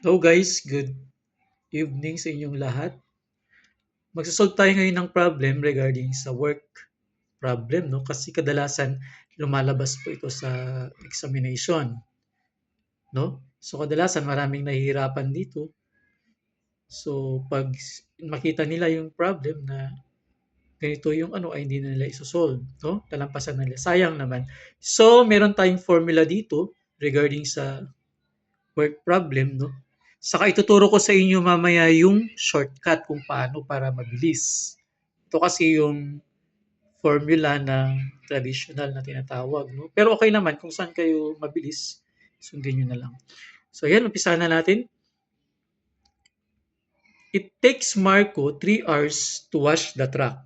Hello guys, good evening sa inyong lahat. Magsasolve tayo ngayon ng problem regarding sa work problem, no? Kasi kadalasan lumalabas po ito sa examination, no? So kadalasan maraming nahihirapan dito. So pag makita nila yung problem na ganito yung ano ay hindi na nila isosolve, no? Lalampasan nila. Sayang naman. So meron tayong formula dito regarding sa work problem, no? Saka ituturo ko sa inyo mamaya yung shortcut kung paano para mabilis. Ito kasi yung formula ng traditional na tinatawag, no? Pero okay naman kung saan kayo mabilis, sundin nyo na lang. So yan, umpisahan na natin. It takes Marco 3 hours to wash the truck.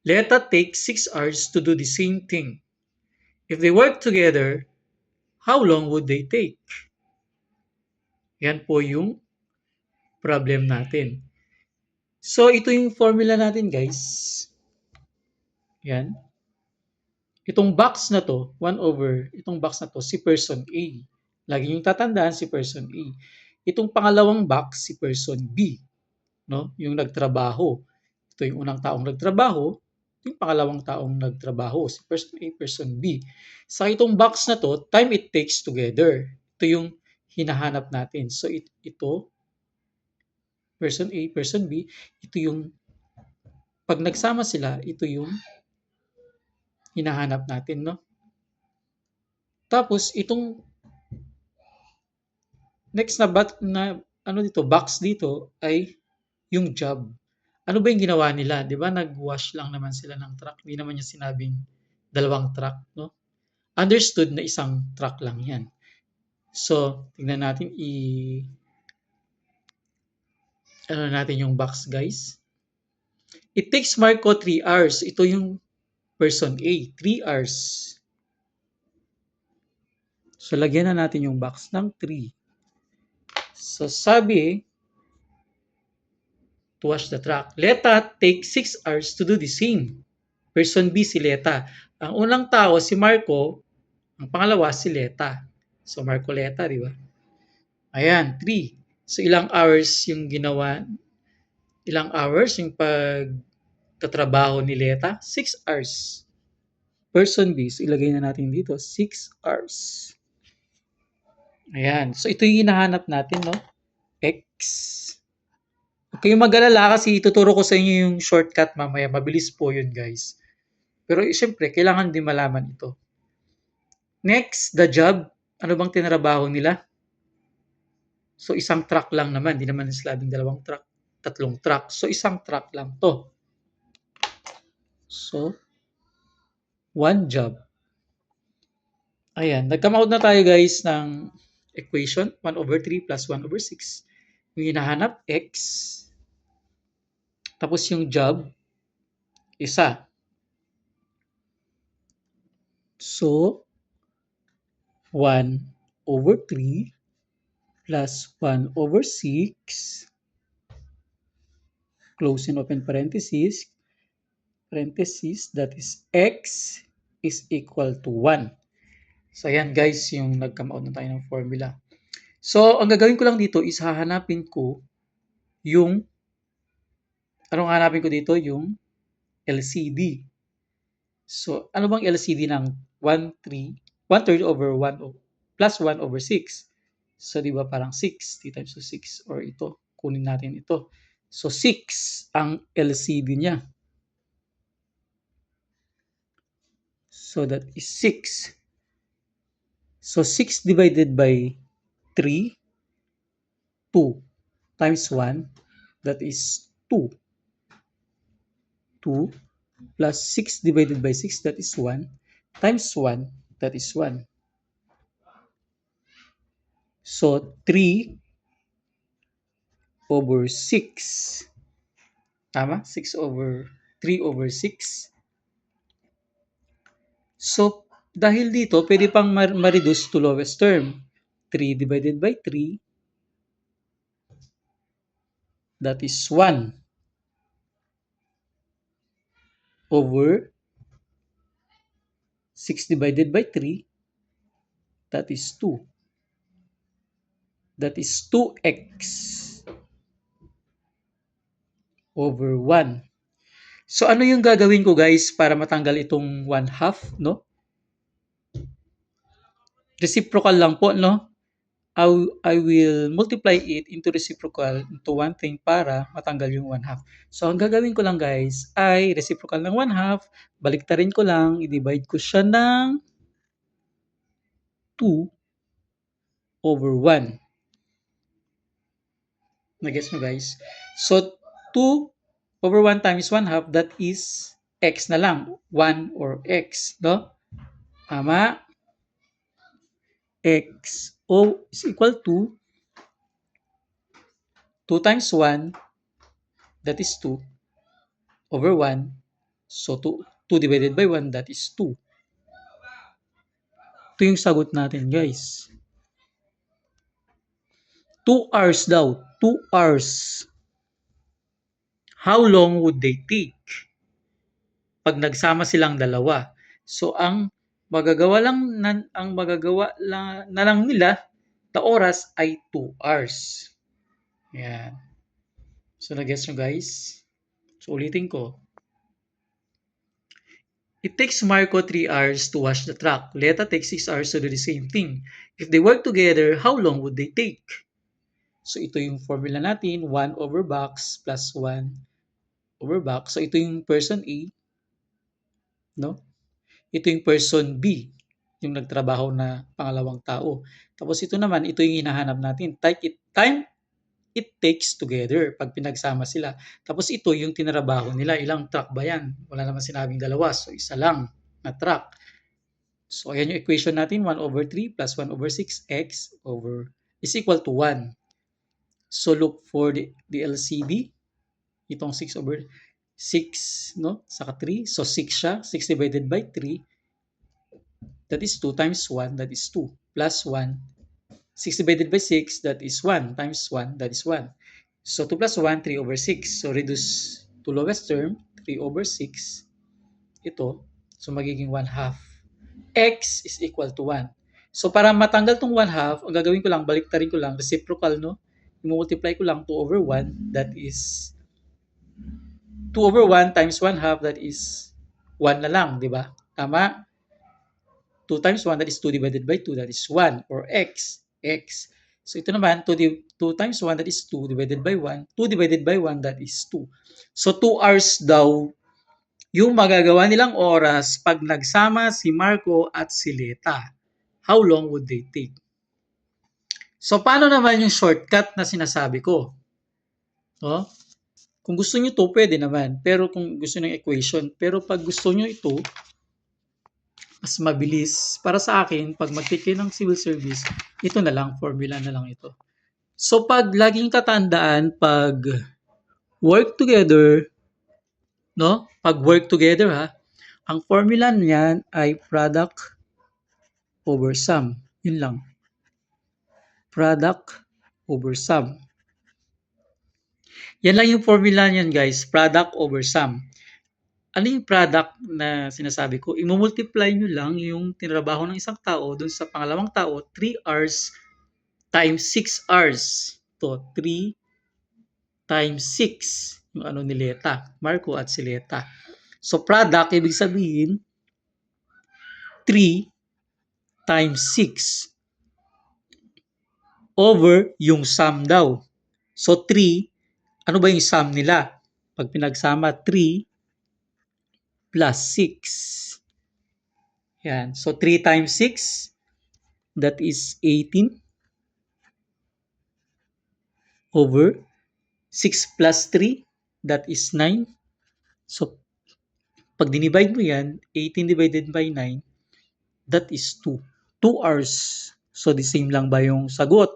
Leta takes 6 hours to do the same thing. If they work together, how long would they take? Yan po yung problem natin. So, ito yung formula natin, guys. Yan. Itong box na to, 1 over, itong box na to, si person A. Lagi yung tatandaan si person A. Itong pangalawang box, si person B. No? Yung nagtrabaho. Ito yung unang taong nagtrabaho. Ito yung pangalawang taong nagtrabaho. Si person A, person B. Sa itong box na to, time it takes together. Ito yung hinahanap natin. So, ito, person A, person B, ito yung, pag nagsama sila, ito yung hinahanap natin, no? Tapos itong next na ano dito, box dito ay yung job. Ano ba yung ginawa nila? 'Di ba nag-wash lang naman sila ng truck. Hindi naman niya sinabing dalawang truck, no? Understood na isang truck lang 'yan. So, tingnan natin ano natin yung box, guys. It takes Marco 3 hours. Ito yung person A, 3 hours. So, lagyan na natin yung box ng 3. So, sabi, to wash the truck. Leta take 6 hours to do the same. Person B si Leta. Ang unang tao si Marco, ang pangalawa si Leta. So Marco Leta, di ba? Ayan, 3. So ilang hours yung ginawa, ilang hours yung pagtatrabaho ni Leta? 6 hours. Person B, so ilagay na natin dito, 6 hours. Ayan, so ito yung hinahanap natin, no? X. Huwag kayong mag-alala kasi ituturo ko sa inyo yung shortcut mamaya. Mabilis po yun, guys. Pero siyempre, kailangan din malaman ito. Next, the job. Ano bang tinrabaho nila? So, isang truck lang naman. Di naman sinabing dalawang truck, tatlong truck. So, isang truck lang to. So, one job. Ayan. Nag-come out na tayo, guys, ng equation. 1 over 3 plus 1 over 6. Yung hinahanap, x. Tapos yung job, isa. So, 1 over 3 plus 1 over 6, close and open parenthesis, that is x is equal to 1. So, ayan guys, yung nag-come out na tayo ng formula. So, ang gagawin ko lang dito is hahanapin ko yung, anong hahanapin ko dito? Yung LCD. So, ano bang LCD ng 1/3 over 1 plus 1 over 6? So, di ba parang 6, 3 times 2, 6. Or ito, kunin natin ito. So, 6 ang LCD niya. So, that is 6. So, 6 divided by 3, 2 times 1, that is 2. 2 plus 6 divided by 6, that is 1, times 1, that is 1. So, 3 over 6. Tama? 6 over 3 over 6. So, dahil dito, pwede pang ma-reduce to lowest term. 3 divided by 3, that is 1 over 6 divided by 3, that is 2. That is 2x over 1. So ano yung gagawin ko guys para matanggal itong 1/2, no? Reciprocal lang po, no? I will multiply it into reciprocal into one thing para matanggal yung 1/2. So ang gagawin ko lang guys ay reciprocal ng 1/2, baliktarin ko lang, i-divide ko siya ng 2 over 1. Nagets mo guys? So 2 over 1 times 1/2, that is x na lang. 1 or x, no? Tama? X o is equal to 2 times 1, that is 2, over 1. So 2 divided by 1, that is 2. Ito yung sagot natin guys. 2 hours daw. 2 hours. How long would they take pag nagsama silang dalawa? So ang magagawa lang na lang nila na oras ay 2 hours. Yan. So na-guess nyo guys? So ulitin ko. It takes Marco 3 hours to wash the truck. Leta takes 6 hours to do the same thing. If they work together, how long would they take? So ito yung formula natin, 1 over box plus 1 over box. So ito yung person A, no? Ito yung person B, yung nagtrabaho na pangalawang tao. Tapos ito naman, ito yung hinahanap natin. Time it takes together pag pinagsama sila. Tapos ito yung tinrabaho nila. Ilang truck ba yan? Wala naman sinabing dalawa. So isa lang na truck. So ayan yung equation natin. 1 over 3 plus 1 over 6x over is equal to 1. So look for the LCD. Itong 6 over 6, no? Saka 3. So 6 siya. 6 divided by 3. That is 2 times 1. That is 2. Plus 1. 6 divided by 6. That is 1. Times 1. That is 1. So 2 plus 1, 3 over 6. So reduce to lowest term. 3 over 6. Ito. So magiging 1/2. X is equal to 1. So para matanggal tong 1/2, ang gagawin ko lang, baliktarin ko lang, reciprocal, no? I-multiply ko lang 2 over 1. That is 2 over 1 times 1/2, that is 1 na lang, di ba? Tama? 2 times 1, that is 2 divided by 2, that is 1, or x. X. So ito naman, 2 times 1, that is 2 divided by 1. 2 divided by 1, that is 2. So 2 hours daw yung magagawa nilang oras pag nagsama si Marco at si Leta. How long would they take? So paano naman yung shortcut na sinasabi ko? No? Kung gusto nyo to, pwede naman. Pero kung gusto nyo equation, pero pag gusto nyo ito, mas mabilis. Para sa akin, pag mag-take ng civil service, ito na lang, formula na lang ito. So pag laging tatandaan, pag work together, no? Pag work together ha, ang formula niyan ay product over sum. Yun lang. Product over sum. Yan lang yung formula niyan guys, product over sum. Ano yung product na sinasabi ko? I-multiply nyo lang yung tinrabaho ng isang tao dun sa pangalawang tao, 3 hours times 6 hours. To 3 times 6 yung ano ni Leta, Marco at si Leta. So product, ibig sabihin 3 times 6 over yung sum daw. So 3, ano ba yung sum nila? Pag pinagsama, 3 plus 6. Yan. So 3 times 6, that is 18 over 6 plus 3, that is 9. So pag dinivide mo yan, 18 divided by 9, that is 2. 2 hours. So the same lang ba yung sagot?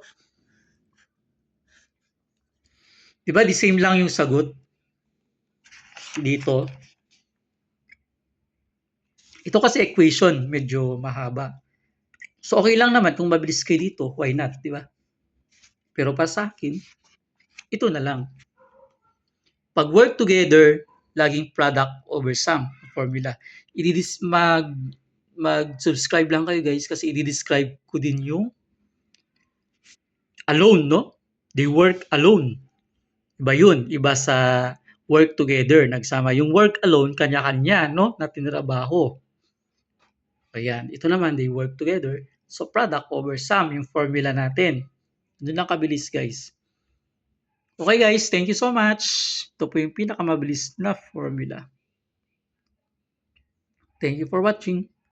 Diba the same lang yung sagot dito? Ito kasi equation, medyo mahaba. So okay lang naman kung mabilis kayo dito, why not, di ba? Pero para sa akin, ito na lang. Pag work together, laging product over sum formula. Mag-subscribe lang kayo guys kasi i-describe ko din yung alone, no? They work alone. Iba yun. Iba sa work together. Nagsama. Yung work alone, kanya-kanya, no? Na tinrabaho. Ayan. Ito naman, they work together. So, product over sum, yung formula natin. Doon lang kabilis, guys. Okay, guys. Thank you so much. Ito po yung pinakamabilis na formula. Thank you for watching.